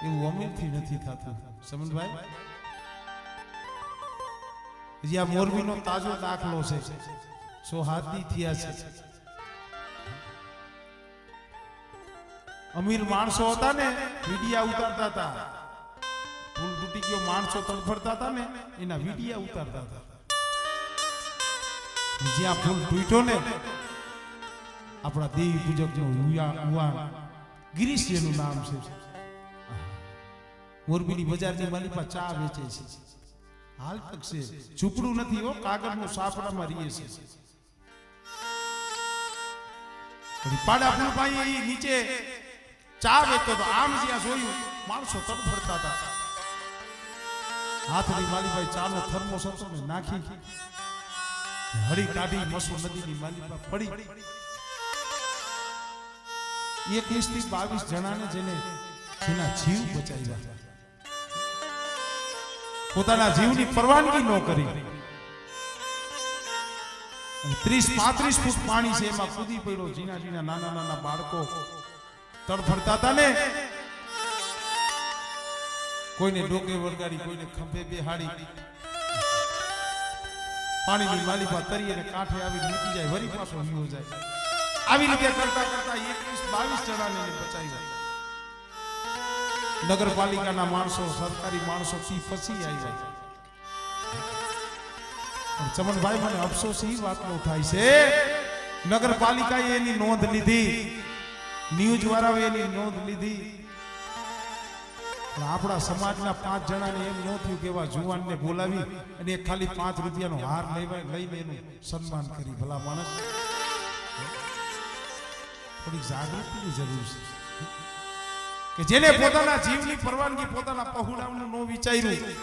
એવું અમીરથી નથી થતું સમજભાઈ જે આ મોરબીનો તાજો દાખલો છે 107 દી થયા છે અમીર માણસો હતા ને વિડિયા ઉતારતા હતા ફૂલ તૂટી ગયો માણસો તડફડતા હતા ને એના વિડિયા ઉતારતા હતા જ્યાં ફૂલ તૂટ્યો ને આપણા દેવી પૂજક નું યુવાન ગિરીશ જેનું નામ છે મોરબીની બજારની માલિપા ચા વેચે છે હાલ તક છે ઝૂંપડું નથી હો કાગળનું સાપડામાં રીએ છે પાડા ફૂલભાઈ નીચે ચા વેચતો તો આમ જ્યાં જોયું માણસો તડફડતા હતા હાથની માલિભાઈ ચાનો થર્મોસ હતો ને નાખી હળી કાઢી મસુ નદીની માલિપા પડી 21 થી 22 જણાને જેના જીવ બચાવ્યા પોતાના જીવની પરવાનગી ન કરી 30-35 ફૂટ પાણી છે એમાં કૂદી પડ્યો જીના જીના નાના નાના બાળકો તડફડતા હતા ને કોઈને ડોકે વળગાડી કોઈને ખંભે બેહાડી પાણીની માલિપા તરી અને કાંઠે આવી મૂકી જાય વરી પાછો હીરો જાય આવી રીતે કરતા કરતા 21-22 જણાને બચાવ્યા નગરપાલિકાના માણસો સરકારી માણસો થી ફસી આવ્યા ચમનભાઈ મને અફસોસ એ વાતનો થાય છે નગરપાલિકાએ એની નોંધ લીધી ન્યૂઝ વાળાએ એની નોંધ લીધી આપણા સમાજના 5 જણાને એમ ન થયું કે એવા જુવાનને બોલાવી અને ખાલી 5 રૂપિયાનો હાર લઈને એનું સન્માન કરી ભલા માણસ થોડી જાગૃતિની જરૂર છે કે જેને પોતાના જીવની પરવાનગી પોતાના પहुડાવનું નો વિચાર્યું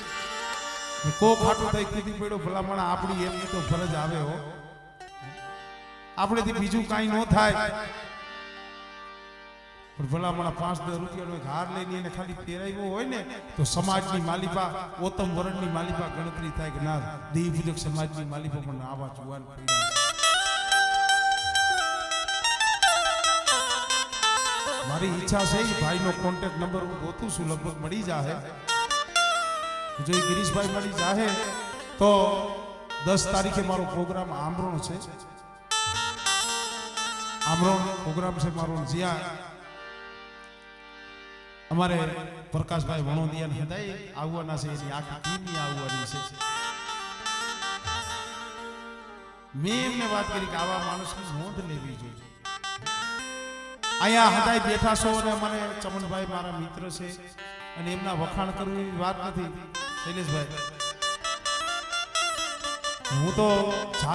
કો ખાટું થઈ કૂદી પડ્યો ભલામણ આપણી એમની તો ફરજ આવે હો આપણેથી બીજું કાંઈ ન થાય પણ ભલામણ 5-10 રૂપિયાનો એક હાર લઈને એને ખાલી પહેરાવ્યો હોય ને તો સમાજની માલિપા ઓતમ વરણની માલિપા ગણતરી થાય કે ના દેવી પૂજક સમાજની માલિપા પણ આવા જુવાન પડ્યા મારી ઈચ્છા છે એ ભાઈનો કોન્ટેક્ટ નંબર હું ગોતું છું લગભગ મળી જાહે જો એ ગિરીશભાઈ મળી જાહે તો 10 તારીખે મારો પ્રોગ્રામ આમરોણ છે આમરોણ પ્રોગ્રામ છે મારો જ્યાં અમારે પ્રકાશભાઈ વણોદિયાને હદાય આવવાના છે એની આખી ટીમની આવવાની છે મેં એમને વાત કરી કે આવા માણસની નોંધ લેવી જોઈએ અહીંયા હદાય બેઠા છો અને મને ચમનભાઈ મારા મિત્ર છે અને એમના વખાણ કરવું એવી વાત નથી શૈલેષભાઈ હું તો